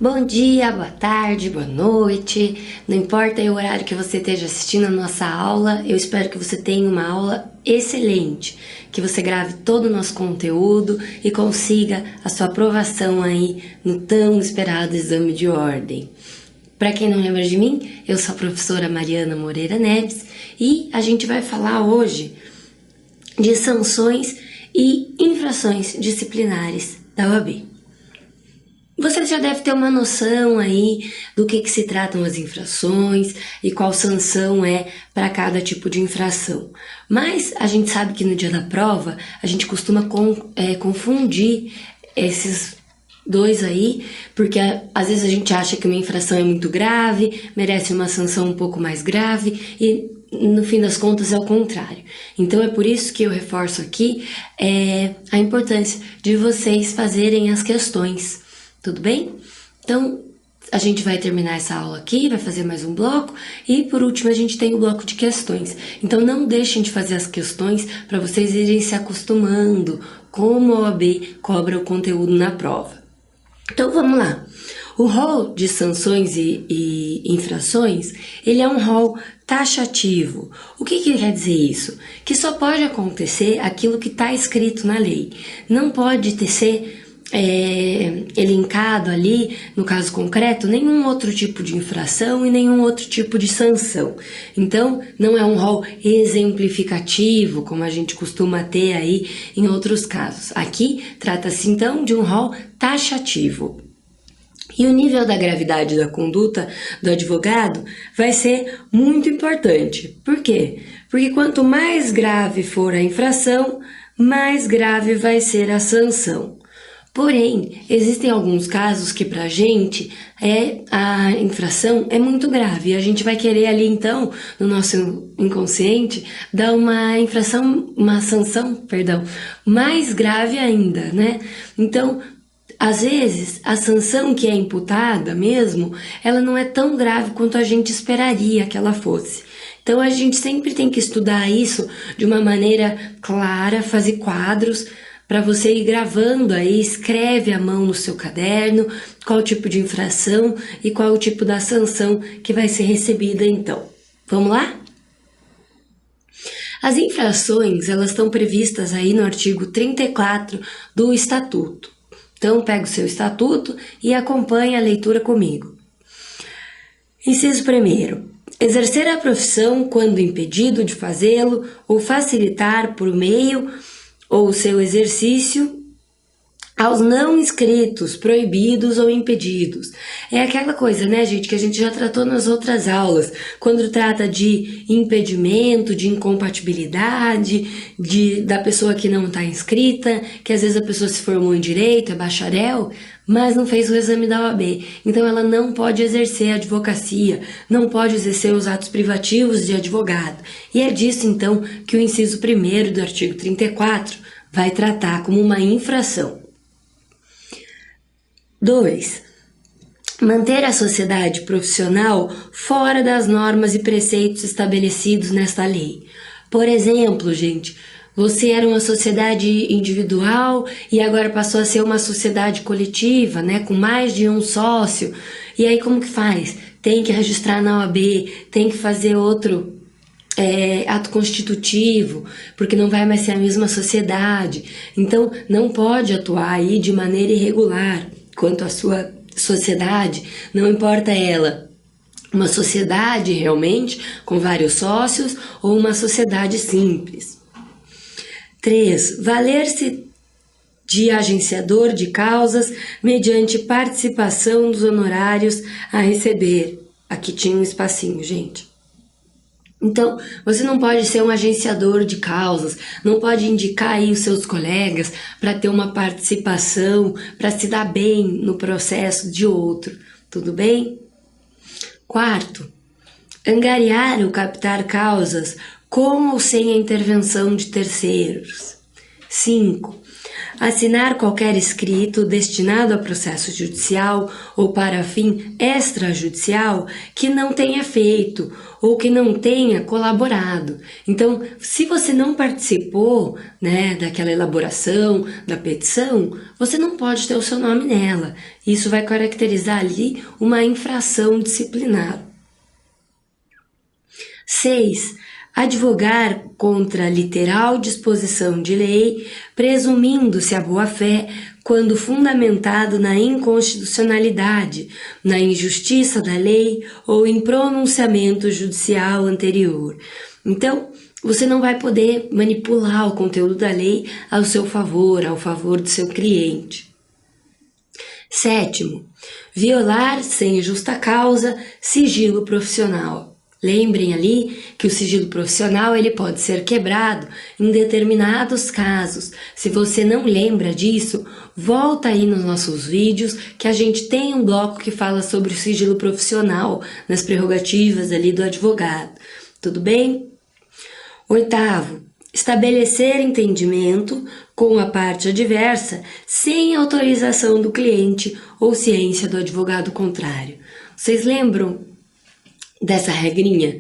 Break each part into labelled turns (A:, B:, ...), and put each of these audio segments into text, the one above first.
A: Bom dia, boa tarde, boa noite, não importa o horário que você esteja assistindo a nossa aula, eu espero que você tenha uma aula excelente, que você grave todo o nosso conteúdo e consiga a sua aprovação aí no tão esperado exame de ordem. Para quem não lembra de mim, eu sou a professora Mariana Moreira Neves e a gente vai falar hoje de sanções e infrações disciplinares da OAB. Você já deve ter uma noção aí do que se tratam as infrações e qual sanção é para cada tipo de infração. Mas a gente sabe que no dia da prova a gente costuma confundir esses dois aí, porque às vezes a gente acha que uma infração é muito grave, merece uma sanção um pouco mais grave e no fim das contas é o contrário. Então é por isso que eu reforço aqui a importância de vocês fazerem as questões. Tudo bem? Então, a gente vai terminar essa aula aqui, vai fazer mais um bloco e, por último, a gente tem o bloco de questões. Então, não deixem de fazer as questões para vocês irem se acostumando como a OAB cobra o conteúdo na prova. Então, vamos lá. O rol de sanções e infrações, ele é um rol taxativo. O que quer dizer isso? Que só pode acontecer aquilo que está escrito na lei. Não pode ser elencado ali, no caso concreto, nenhum outro tipo de infração e nenhum outro tipo de sanção. Então, não é um rol exemplificativo, como a gente costuma ter aí em outros casos. Aqui, trata-se então de um rol taxativo. E o nível da gravidade da conduta do advogado vai ser muito importante. Por quê? Porque quanto mais grave for a infração, mais grave vai ser a sanção. Porém, existem alguns casos que pra gente a infração é muito grave e a gente vai querer ali então, no nosso inconsciente, dar uma sanção, mais grave ainda, né? Então, às vezes, a sanção que é imputada mesmo, ela não é tão grave quanto a gente esperaria que ela fosse. Então, a gente sempre tem que estudar isso de uma maneira clara, fazer quadros, para você ir gravando aí, escreve à mão no seu caderno qual o tipo de infração e qual o tipo da sanção que vai ser recebida então. Vamos lá? As infrações, elas estão previstas aí no artigo 34 do Estatuto. Então, pega o seu Estatuto e acompanha a leitura comigo. Inciso 1º. Exercer a profissão quando impedido de fazê-lo ou facilitar por meio ou seu exercício aos não inscritos, proibidos ou impedidos. É aquela coisa, né, gente, que a gente já tratou nas outras aulas, quando trata de impedimento, de incompatibilidade, da pessoa que não está inscrita, que às vezes a pessoa se formou em direito, é bacharel, mas não fez o exame da OAB. Então ela não pode exercer a advocacia, não pode exercer os atos privativos de advogado. E é disso, então, que o inciso 1º do artigo 34 vai tratar como uma infração. 2. Manter a sociedade profissional fora das normas e preceitos estabelecidos nesta lei. Por exemplo, gente, você era uma sociedade individual e agora passou a ser uma sociedade coletiva, né, com mais de um sócio. E aí como que faz? Tem que registrar na OAB, tem que fazer outro ato constitutivo, porque não vai mais ser a mesma sociedade. Então, não pode atuar aí de maneira irregular quanto à sua sociedade, não importa ela uma sociedade realmente com vários sócios ou uma sociedade simples. 3. Valer-se de agenciador de causas mediante participação dos honorários a receber. Aqui tinha um espacinho, gente. Então, você não pode ser um agenciador de causas, não pode indicar aí os seus colegas para ter uma participação, para se dar bem no processo de outro, tudo bem? 4. Angariar ou captar causas com ou sem a intervenção de terceiros. 5. Assinar qualquer escrito destinado a processo judicial ou para fim extrajudicial que não tenha feito ou que não tenha colaborado. Então, se você não participou, daquela elaboração, da petição, você não pode ter o seu nome nela. Isso vai caracterizar ali uma infração disciplinar. 6. Advogar contra a literal disposição de lei, presumindo-se a boa-fé, quando fundamentado na inconstitucionalidade, na injustiça da lei ou em pronunciamento judicial anterior. Então, você não vai poder manipular o conteúdo da lei ao seu favor, ao favor do seu cliente. 7. Violar sem justa causa sigilo profissional. Lembrem ali que o sigilo profissional ele pode ser quebrado em determinados casos. Se você não lembra disso, volta aí nos nossos vídeos que a gente tem um bloco que fala sobre o sigilo profissional nas prerrogativas ali do advogado. Tudo bem? 8. Estabelecer entendimento com a parte adversa sem autorização do cliente ou ciência do advogado contrário. Vocês lembram dessa regrinha?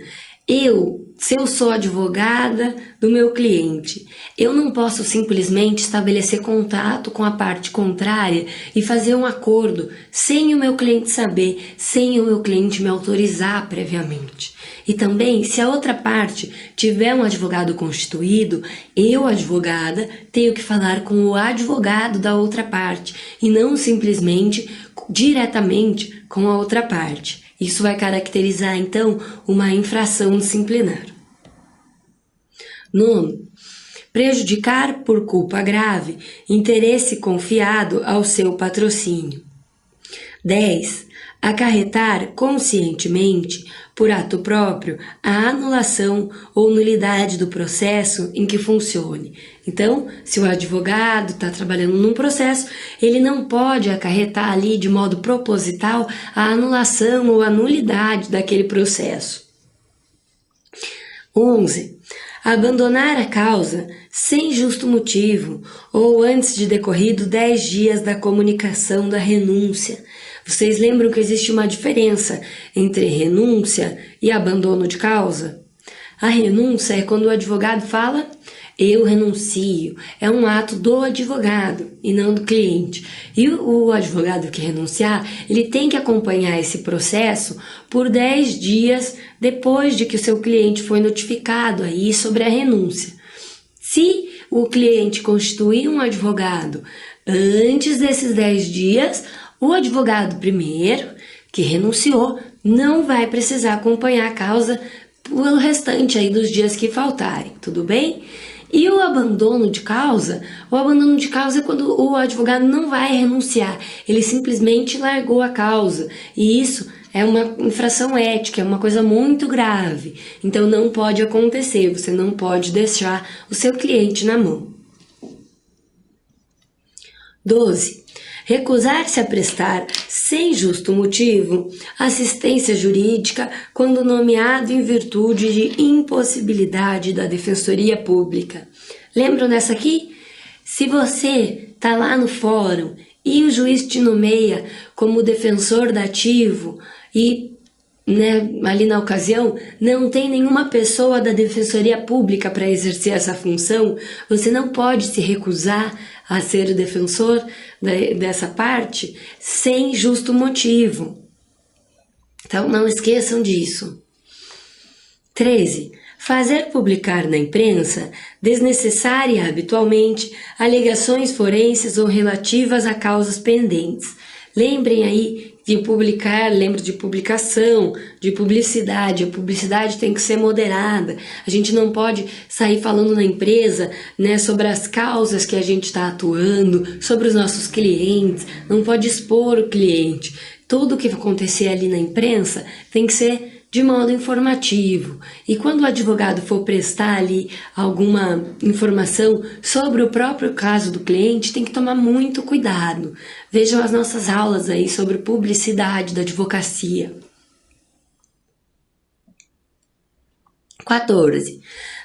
A: Se eu sou advogada do meu cliente, eu não posso simplesmente estabelecer contato com a parte contrária e fazer um acordo sem o meu cliente saber, sem o meu cliente me autorizar previamente. E também, se a outra parte tiver um advogado constituído, eu, advogada, tenho que falar com o advogado da outra parte e não simplesmente diretamente com a outra parte. Isso vai caracterizar, então, uma infração disciplinar. 9. Prejudicar por culpa grave interesse confiado ao seu patrocínio. 10. Acarretar conscientemente, por ato próprio, a anulação ou nulidade do processo em que funcione. Então, se o advogado está trabalhando num processo, ele não pode acarretar ali de modo proposital a anulação ou a nulidade daquele processo. 11. Abandonar a causa sem justo motivo ou antes de decorrido 10 dias da comunicação da renúncia. Vocês lembram que existe uma diferença entre renúncia e abandono de causa? A renúncia é quando o advogado fala, eu renuncio. É um ato do advogado e não do cliente. E o advogado que renunciar, ele tem que acompanhar esse processo por 10 dias depois de que o seu cliente foi notificado aí sobre a renúncia. Se o cliente constituir um advogado antes desses 10 dias, o advogado primeiro, que renunciou, não vai precisar acompanhar a causa pelo restante aí dos dias que faltarem, tudo bem? E o abandono de causa? O abandono de causa é quando o advogado não vai renunciar, ele simplesmente largou a causa. E isso é uma infração ética, é uma coisa muito grave. Então não pode acontecer, você não pode deixar o seu cliente na mão. 12. Recusar-se a prestar, sem justo motivo, assistência jurídica quando nomeado em virtude de impossibilidade da Defensoria Pública. Lembram dessa aqui? Se você está lá no fórum e o juiz te nomeia como defensor dativo e ali na ocasião não tem nenhuma pessoa da Defensoria Pública para exercer essa função, você não pode se recusar a ser o defensor dessa parte sem justo motivo. Então não esqueçam disso. 13. Fazer publicar na imprensa, desnecessária e habitualmente, alegações forenses ou relativas a causas pendentes. Lembrem aí de publicar, lembre de publicação, de publicidade. A publicidade tem que ser moderada. A gente não pode sair falando na empresa, sobre as causas que a gente está atuando, sobre os nossos clientes. Não pode expor o cliente. Tudo que acontecer ali na imprensa tem que ser de modo informativo. E quando o advogado for prestar ali alguma informação sobre o próprio caso do cliente, tem que tomar muito cuidado. Vejam as nossas aulas aí sobre publicidade da advocacia. 14.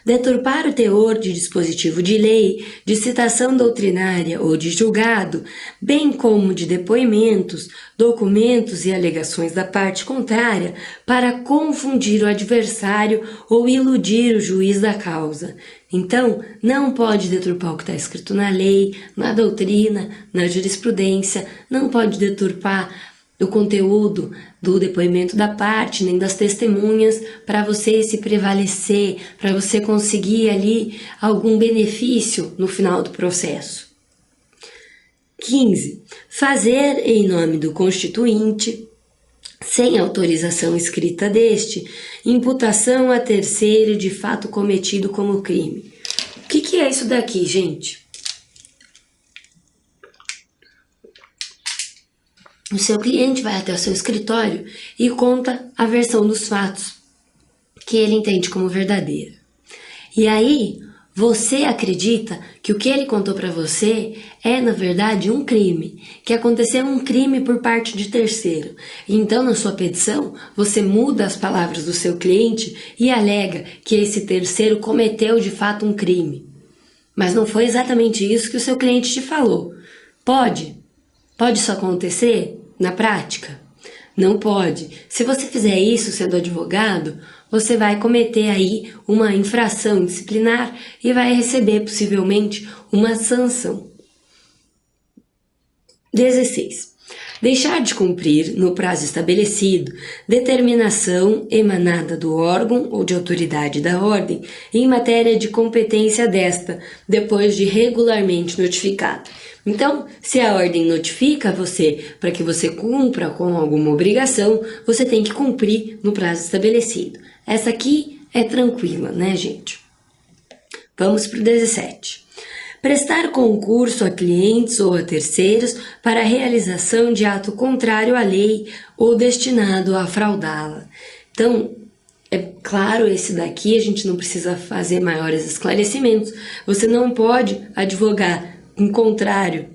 A: Deturpar o teor de dispositivo de lei, de citação doutrinária ou de julgado, bem como de depoimentos, documentos e alegações da parte contrária, para confundir o adversário ou iludir o juiz da causa. Então, não pode deturpar o que está escrito na lei, na doutrina, na jurisprudência, não pode deturpar o conteúdo do depoimento da parte, nem das testemunhas, para você se prevalecer, para você conseguir ali algum benefício no final do processo. 15. Fazer em nome do constituinte, sem autorização escrita deste, imputação a terceiro de fato cometido como crime. O que é isso daqui, gente? O seu cliente vai até o seu escritório e conta a versão dos fatos que ele entende como verdadeira. E aí, você acredita que o que ele contou para você é, na verdade, um crime, que aconteceu um crime por parte de terceiro. Então, na sua petição, você muda as palavras do seu cliente e alega que esse terceiro cometeu, de fato, um crime. Mas não foi exatamente isso que o seu cliente te falou. Pode isso acontecer na prática? Não pode. Se você fizer isso sendo advogado, você vai cometer aí uma infração disciplinar e vai receber possivelmente uma sanção. 16. Deixar de cumprir, no prazo estabelecido, determinação emanada do órgão ou de autoridade da ordem em matéria de competência desta, depois de regularmente notificado. Então, se a ordem notifica você para que você cumpra com alguma obrigação, você tem que cumprir no prazo estabelecido. Essa aqui é tranquila, né, gente? Vamos para o 17. Prestar concurso a clientes ou a terceiros para a realização de ato contrário à lei ou destinado a fraudá-la. Então, é claro, esse daqui a gente não precisa fazer maiores esclarecimentos. Você não pode advogar em contrário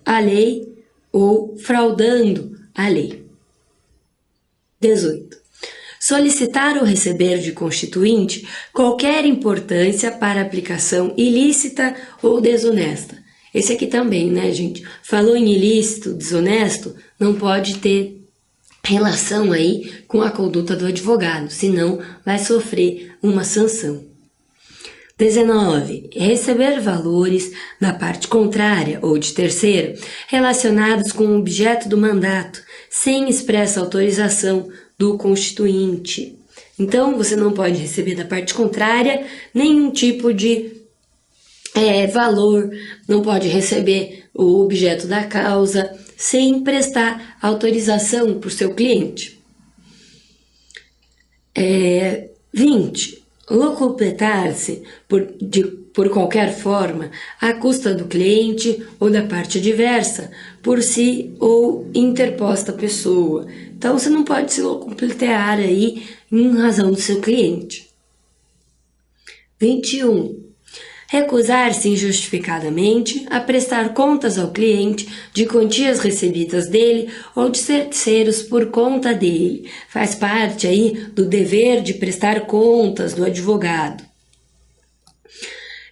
A: à lei ou fraudando a lei. 18. Solicitar ou receber de constituinte qualquer importância para aplicação ilícita ou desonesta. Esse aqui também, né, gente? Falou em ilícito, desonesto, não pode ter relação aí com a conduta do advogado, senão vai sofrer uma sanção. 19. Receber valores da parte contrária ou de terceiro relacionados com o objeto do mandato, sem expressa autorização do constituinte. Então, você não pode receber da parte contrária nenhum tipo de valor, não pode receber o objeto da causa sem prestar autorização para o seu cliente. 20. Locupletar-se por qualquer forma à custa do cliente ou da parte adversa, por si ou interposta pessoa. Então, você não pode se locupletar aí em razão do seu cliente. 21. Recusar-se injustificadamente a prestar contas ao cliente de quantias recebidas dele ou de terceiros por conta dele. Faz parte aí do dever de prestar contas do advogado.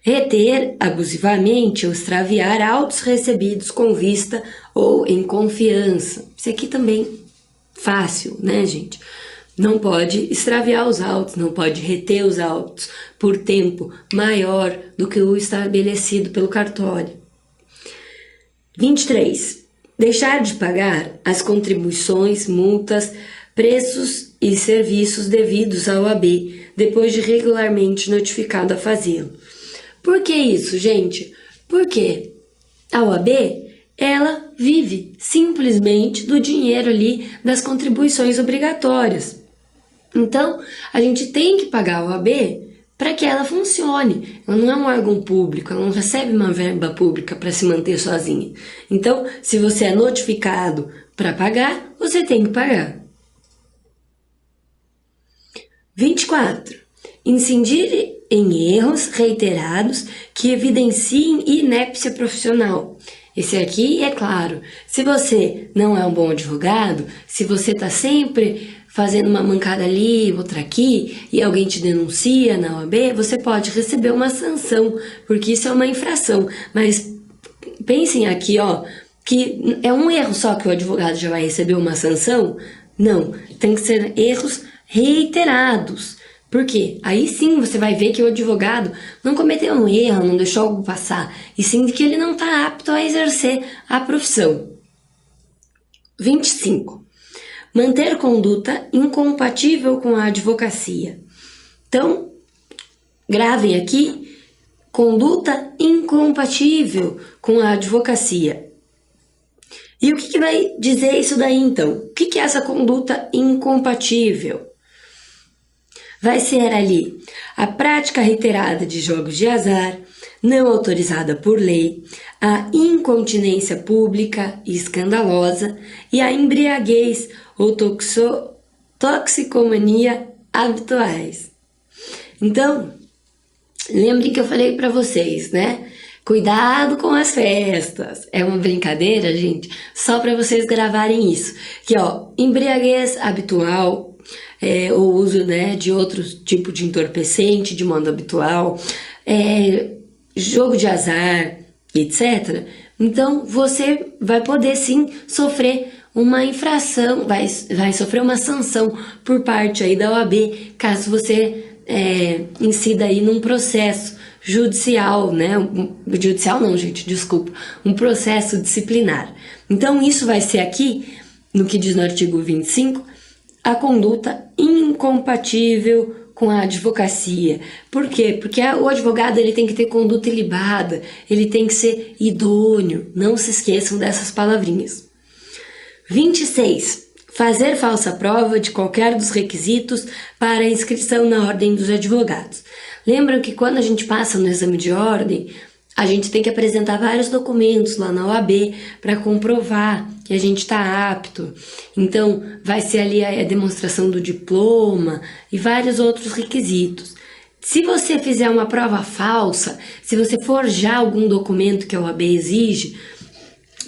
A: Reter abusivamente ou extraviar autos recebidos com vista ou em confiança. Isso aqui também fácil, né, gente? Não pode extraviar os autos, não pode reter os autos por tempo maior do que o estabelecido pelo cartório. 23. Deixar de pagar as contribuições, multas, preços e serviços devidos ao AB, depois de regularmente notificado a fazê-lo. Por que isso, gente? Porque a OAB, ela vive simplesmente do dinheiro ali das contribuições obrigatórias. Então, a gente tem que pagar a OAB para que ela funcione. Ela não é um órgão público, ela não recebe uma verba pública para se manter sozinha. Então, se você é notificado para pagar, você tem que pagar. 24. Incidir em erros reiterados que evidenciem inépcia profissional. Esse aqui, é claro, se você não é um bom advogado, se você está sempre fazendo uma mancada ali, outra aqui, e alguém te denuncia na OAB, você pode receber uma sanção, porque isso é uma infração. Mas pensem aqui, ó, que é um erro só que o advogado já vai receber uma sanção? Não, tem que ser erros reiterados. Por quê? Aí sim você vai ver que o advogado não cometeu um erro, não deixou algo passar, e sim que ele não está apto a exercer a profissão. 25. Manter conduta incompatível com a advocacia. Então, gravem aqui, conduta incompatível com a advocacia. E o que vai dizer isso daí então? O que é essa conduta incompatível? Vai ser ali a prática reiterada de jogos de azar, não autorizada por lei, a incontinência pública e escandalosa e a embriaguez ou toxicomania habituais. Então, lembre que eu falei para vocês, né? Cuidado com as festas. É uma brincadeira, gente, só para vocês gravarem isso. Que, ó, embriaguez habitual, o uso, né, de outro tipo de entorpecente de modo habitual, jogo de azar, etc. Então, você vai poder sim sofrer uma infração, vai sofrer uma sanção por parte aí da OAB, caso você incida aí num processo judicial, né? Judicial não, gente, desculpa. Um processo disciplinar. Então, isso vai ser aqui, no que diz no artigo 25, a conduta incompatível com a advocacia. Por quê? Porque o advogado ele tem que ter conduta ilibada, ele tem que ser idôneo. Não se esqueçam dessas palavrinhas. 26. Fazer falsa prova de qualquer dos requisitos para a inscrição na ordem dos advogados. Lembram que quando a gente passa no exame de ordem, a gente tem que apresentar vários documentos lá na OAB para comprovar que a gente está apto. Então, vai ser ali a demonstração do diploma e vários outros requisitos. Se você fizer uma prova falsa, se você forjar algum documento que a OAB exige,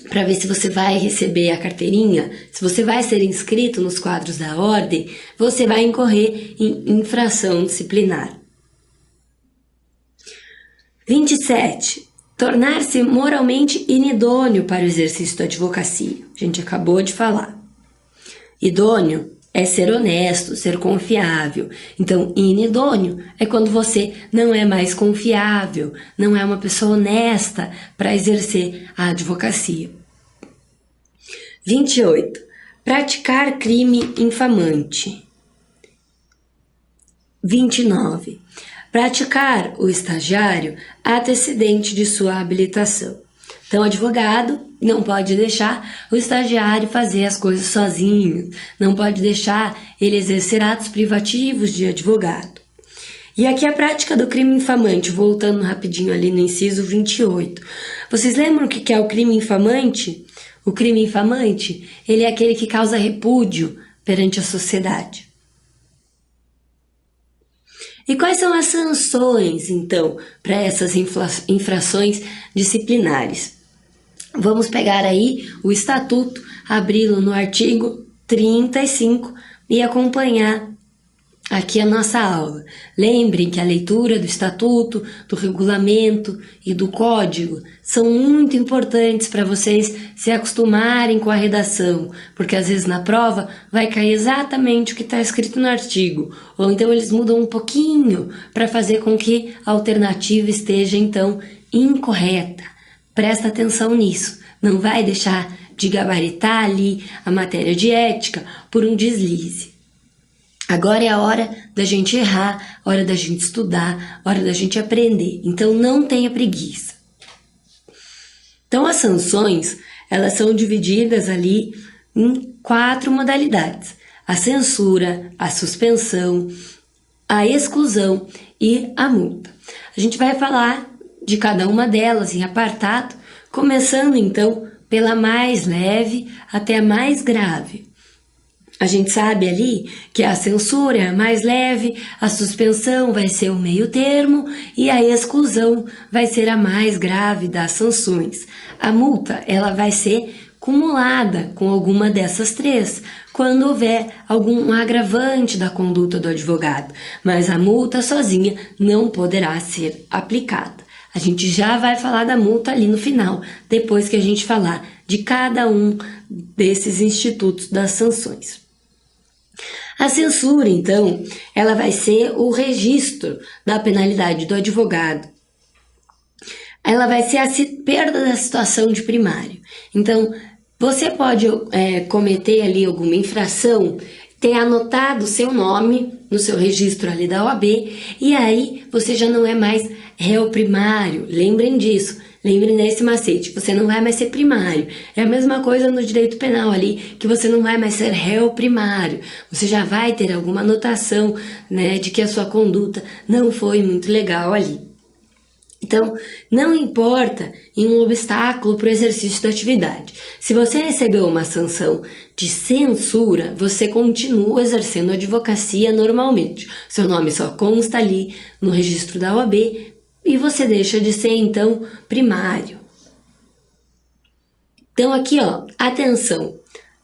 A: para ver se você vai receber a carteirinha, se você vai ser inscrito nos quadros da ordem, você vai incorrer em infração disciplinar. 27. Tornar-se moralmente inidôneo para o exercício da advocacia. A gente acabou de falar. Idôneo é ser honesto, ser confiável. Então, inidôneo é quando você não é mais confiável, não é uma pessoa honesta para exercer a advocacia. 28. Praticar crime infamante. 29. Praticar o estagiário antecedente de sua habilitação. Então, o advogado não pode deixar o estagiário fazer as coisas sozinho, não pode deixar ele exercer atos privativos de advogado. E aqui a prática do crime infamante, voltando rapidinho ali no inciso 28. Vocês lembram o que é o crime infamante? O crime infamante, ele é aquele que causa repúdio perante a sociedade. E quais são as sanções, então, para essas infrações disciplinares? Vamos pegar aí o estatuto, abri-lo no artigo 35 e acompanhar aqui a nossa aula. Lembrem que a leitura do estatuto, do regulamento e do código são muito importantes para vocês se acostumarem com a redação, porque às vezes na prova vai cair exatamente o que está escrito no artigo, ou então eles mudam um pouquinho para fazer com que a alternativa esteja então incorreta. Presta atenção nisso, não vai deixar de gabaritar ali a matéria de ética por um deslize. Agora é a hora da gente errar, hora da gente estudar, hora da gente aprender. Então, não tenha preguiça. Então, as sanções, elas são divididas ali em 4 modalidades. A censura, a suspensão, a exclusão e a multa. A gente vai falar de cada uma delas em apartado, começando, então, pela mais leve até a mais grave. A gente sabe ali que a censura é a mais leve, a suspensão vai ser o meio termo e a exclusão vai ser a mais grave das sanções. A multa, ela vai ser cumulada com alguma dessas três, quando houver algum agravante da conduta do advogado, mas a multa sozinha não poderá ser aplicada. A gente já vai falar da multa ali no final, depois que a gente falar de cada um desses institutos das sanções. A censura, então, ela vai ser o registro da penalidade do advogado. Ela vai ser a perda da situação de primário. Então, você pode cometer ali alguma infração, ter anotado o seu nome no seu registro ali da OAB, e aí você já não é mais réu primário. Lembrem disso, lembrem desse macete, você não vai mais ser primário. É a mesma coisa no direito penal ali, que você não vai mais ser réu primário. Você já vai ter alguma anotação, né, de que a sua conduta não foi muito legal ali. Então, não importa em um obstáculo para o exercício da atividade. Se você recebeu uma sanção de censura, você continua exercendo a advocacia normalmente. Seu nome só consta ali no registro da OAB e você deixa de ser, então, primário. Então, aqui, ó, atenção.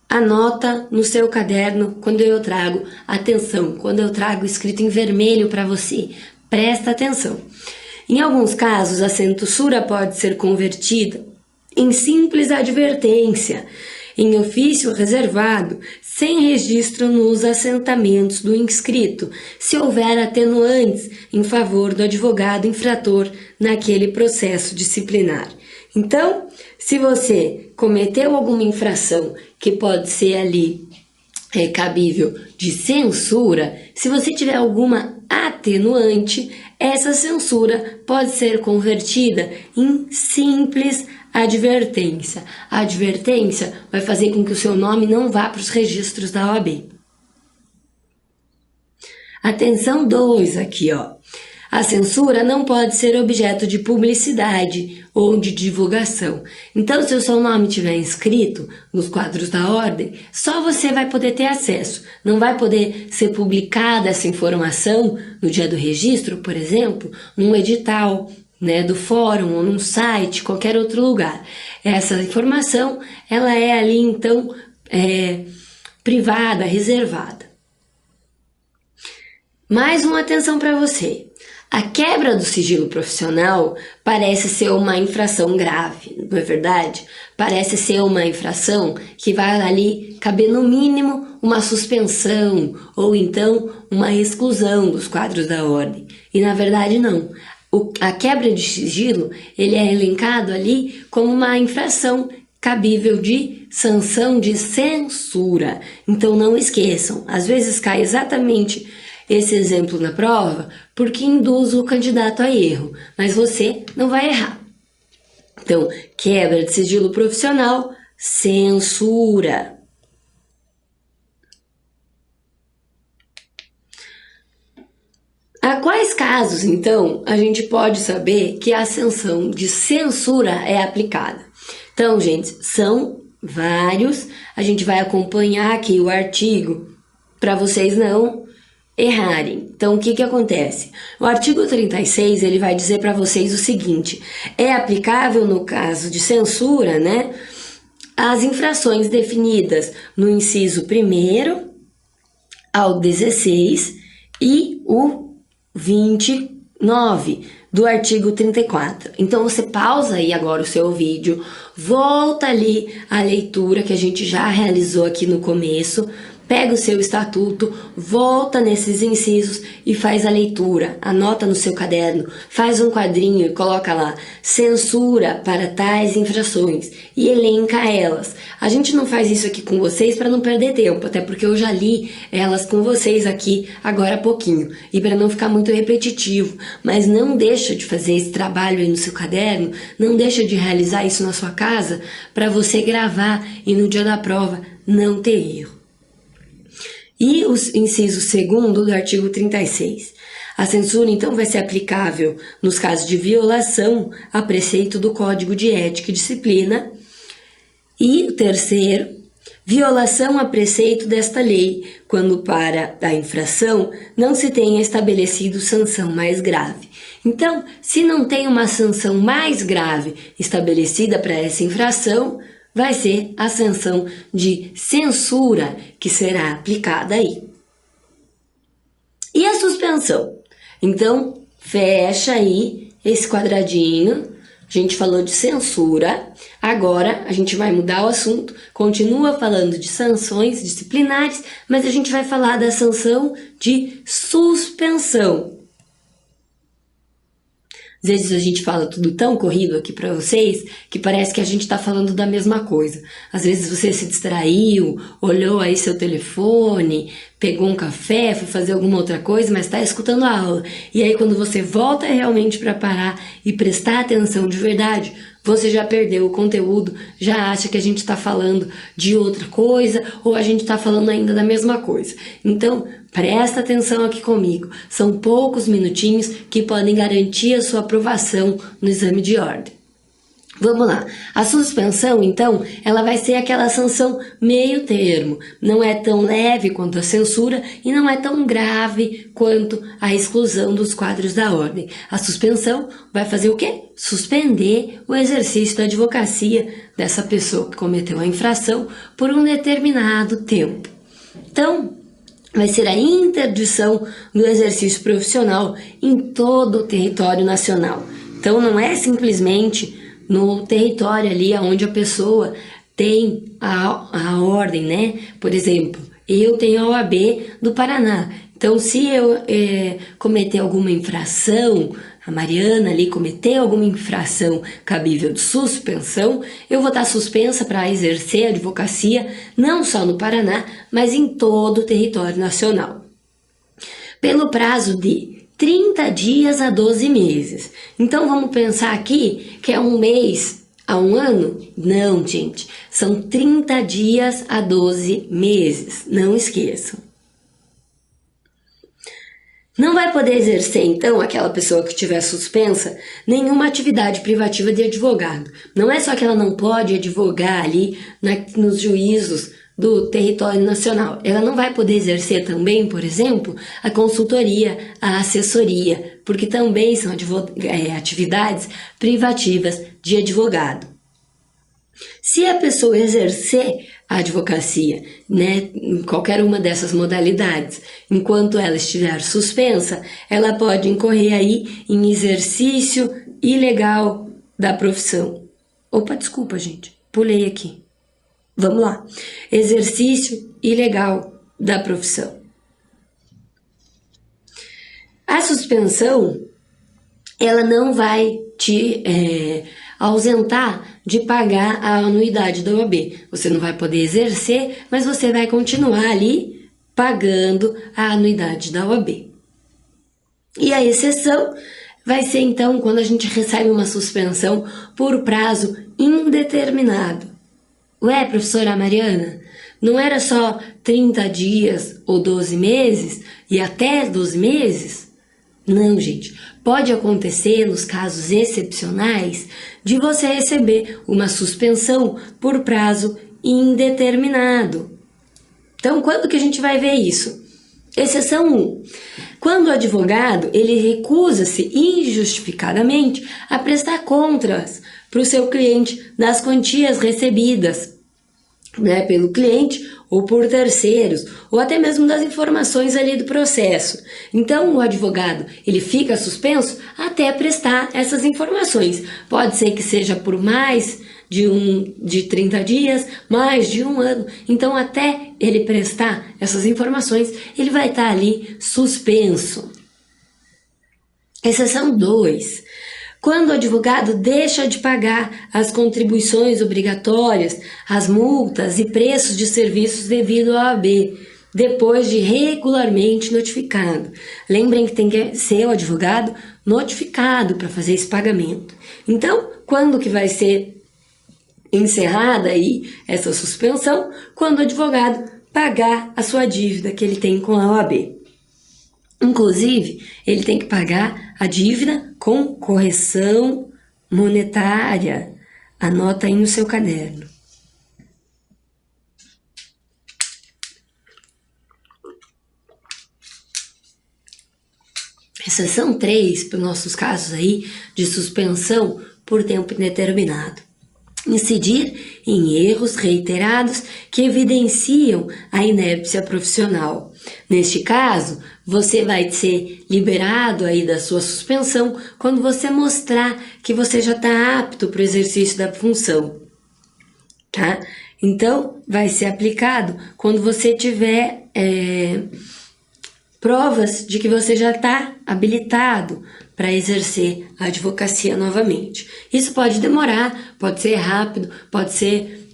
A: Anota no seu caderno quando eu trago atenção, quando eu trago escrito em vermelho para você. Presta atenção. Em alguns casos, a censura pode ser convertida em simples advertência, em ofício reservado, sem registro nos assentamentos do inscrito, se houver atenuantes em favor do advogado infrator naquele processo disciplinar. Então, se você cometeu alguma infração que pode ser ali cabível de censura, se você tiver alguma atenuante, essa censura pode ser convertida em simples advertência. A advertência vai fazer com que o seu nome não vá para os registros da OAB. Atenção 2 aqui, ó. A censura não pode ser objeto de publicidade ou de divulgação. Então, se o seu nome estiver inscrito nos quadros da ordem, só você vai poder ter acesso. Não vai poder ser publicada essa informação no dia do registro, por exemplo, num edital, né, do fórum ou num site, qualquer outro lugar. Essa informação, ela é ali, então, privada, reservada. Mais uma atenção para você. A quebra do sigilo profissional parece ser uma infração grave, não é verdade? Parece ser uma infração que vai ali caber no mínimo uma suspensão ou então uma exclusão dos quadros da ordem. E na verdade não. A quebra de sigilo, ele é elencado ali como uma infração cabível de sanção de censura. Então não esqueçam, às vezes cai exatamente esse exemplo na prova porque induz o candidato a erro, mas você não vai errar. Então, quebra de sigilo profissional, censura. A quais casos, então, a gente pode saber que a sanção de censura é aplicada? Então, gente, são vários. A gente vai acompanhar aqui o artigo para vocês não errarem. Então, o que acontece? O artigo 36, ele vai dizer para vocês o seguinte: é aplicável no caso de censura, né, as infrações definidas no inciso 1º ao 16 e o 29 do artigo 34. Então, você pausa aí agora o seu vídeo, volta ali a leitura que a gente já realizou aqui no começo, pega o seu estatuto, volta nesses incisos e faz a leitura. Anota no seu caderno, faz um quadrinho e coloca lá censura para tais infrações e elenca elas. A gente não faz isso aqui com vocês para não perder tempo, até porque eu já li elas com vocês aqui agora há pouquinho e para não ficar muito repetitivo. Mas não deixa de fazer esse trabalho aí no seu caderno, não deixa de realizar isso na sua casa para você gravar e no dia da prova não ter erro. E o inciso 2º do artigo 36. A censura, então, vai ser aplicável nos casos de violação a preceito do Código de Ética e Disciplina. E o terceiro, Violação a preceito desta lei, quando para a infração não se tenha estabelecido sanção mais grave. Então, se não tem uma sanção mais grave estabelecida para essa infração, vai ser a sanção de censura que será aplicada aí. E a suspensão? Então, fecha aí esse quadradinho. A gente falou de censura, agora a gente vai mudar o assunto, continua falando de sanções disciplinares, mas a gente vai falar da sanção de suspensão. Às vezes a gente fala tudo tão corrido aqui para vocês que parece que a gente está falando da mesma coisa. Às vezes você se distraiu, olhou aí seu telefone, pegou um café, foi fazer alguma outra coisa, mas está escutando a aula. E aí quando você volta realmente para parar e prestar atenção de verdade, você já perdeu o conteúdo, já acha que a gente está falando de outra coisa ou a gente está falando ainda da mesma coisa. Então, presta atenção aqui comigo. São poucos minutinhos que podem garantir a sua aprovação no exame de ordem. Vamos lá. A suspensão, então, ela vai ser aquela sanção meio termo. Não é tão leve quanto a censura e não é tão grave quanto a exclusão dos quadros da ordem. A suspensão vai fazer o quê? Suspender o exercício da advocacia dessa pessoa que cometeu a infração por um determinado tempo. Então, vai ser a interdição do exercício profissional em todo o território nacional. Então, não é simplesmente no território ali onde a pessoa tem a ordem, né? Por exemplo, eu tenho a OAB do Paraná. Então, se eu cometer alguma infração, a Mariana ali cometer alguma infração cabível de suspensão, eu vou estar suspensa para exercer a advocacia não só no Paraná, mas em todo o território nacional. Pelo prazo de 30 dias a 12 meses. Então, vamos pensar aqui que é um mês a um ano? Não, gente. São 30 dias a 12 meses. Não esqueçam. Não vai poder exercer, então, aquela pessoa que estiver suspensa, nenhuma atividade privativa de advogado. Não é só que ela não pode advogar ali nos juízos do território nacional. Ela não vai poder exercer também, por exemplo, a consultoria, a assessoria, porque também são atividades privativas de advogado. Se a pessoa exercer a advocacia, né, em qualquer uma dessas modalidades, enquanto ela estiver suspensa, ela pode incorrer aí em exercício ilegal da profissão. Opa, desculpa, gente, pulei aqui. Vamos lá. Exercício ilegal da profissão. A suspensão, ela não vai te ausentar de pagar a anuidade da OAB. Você não vai poder exercer, mas você vai continuar ali pagando a anuidade da OAB. E a exceção vai ser, então, quando a gente recebe uma suspensão por prazo indeterminado. Ué, professora Mariana, não era só 30 dias ou 12 meses e até 12 meses? Não, gente. Pode acontecer, nos casos excepcionais, de você receber uma suspensão por prazo indeterminado. Então, quando que a gente vai ver isso? Exceção 1. Quando o advogado ele recusa-se injustificadamente a prestar contas para o seu cliente das quantias recebidas, né, pelo cliente ou por terceiros, ou até mesmo das informações ali do processo. Então, o advogado ele fica suspenso até prestar essas informações. Pode ser que seja por mais de 30 dias, mais de um ano. Então, até ele prestar essas informações, ele vai estar ali suspenso. Exceção 2. Quando o advogado deixa de pagar as contribuições obrigatórias, as multas e preços de serviços devido à OAB, depois de regularmente notificado. Lembrem que tem que ser o advogado notificado para fazer esse pagamento. Então, quando que vai ser encerrada aí essa suspensão? Quando o advogado pagar a sua dívida que ele tem com a OAB. Inclusive, ele tem que pagar a dívida com correção monetária. Anota aí no seu caderno. Exceção 3, para os nossos casos aí de suspensão por tempo indeterminado. Incidir em erros reiterados que evidenciam a inépcia profissional. Neste caso, você vai ser liberado aí da sua suspensão quando você mostrar que você já está apto para o exercício da função, tá? Então, vai ser aplicado quando você tiver provas de que você já está habilitado para exercer a advocacia novamente. Isso pode demorar, pode ser rápido, pode ser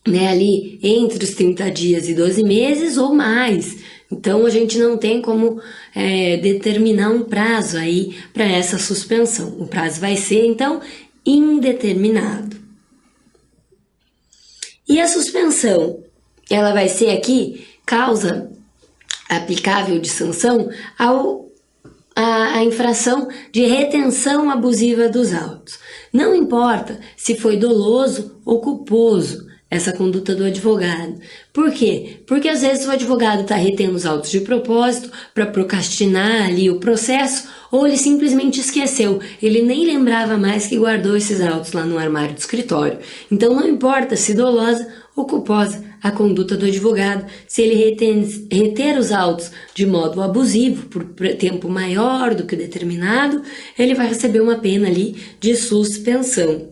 A: ali entre os 30 dias e 12 meses ou mais. Então, a gente não tem como determinar um prazo aí para essa suspensão. O prazo vai ser, então, indeterminado. E a suspensão, ela vai ser aqui causa aplicável de sanção a infração de retenção abusiva dos autos. Não importa se foi doloso ou culposo essa conduta do advogado. Por quê? Porque às vezes o advogado está retendo os autos de propósito para procrastinar ali o processo, ou ele simplesmente esqueceu, ele nem lembrava mais que guardou esses autos lá no armário do escritório. Então não importa se dolosa ou culposa a conduta do advogado, se ele reter os autos de modo abusivo por tempo maior do que o determinado, ele vai receber uma pena ali de suspensão.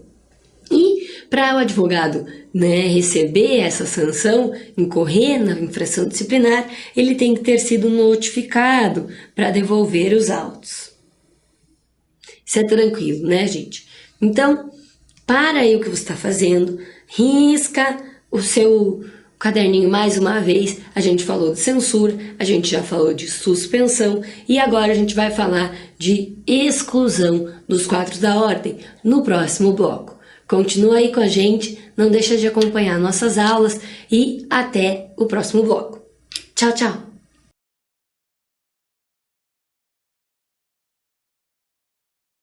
A: E para o advogado receber essa sanção, incorrer na infração disciplinar, ele tem que ter sido notificado para devolver os autos. Isso é tranquilo, né, gente? Então, para aí o que você está fazendo, risca o seu caderninho mais uma vez. A gente falou de censura, a gente já falou de suspensão e agora a gente vai falar de exclusão dos quadros da ordem no próximo bloco. Continua aí com a gente, não deixa de acompanhar nossas aulas e até o próximo bloco. Tchau, tchau!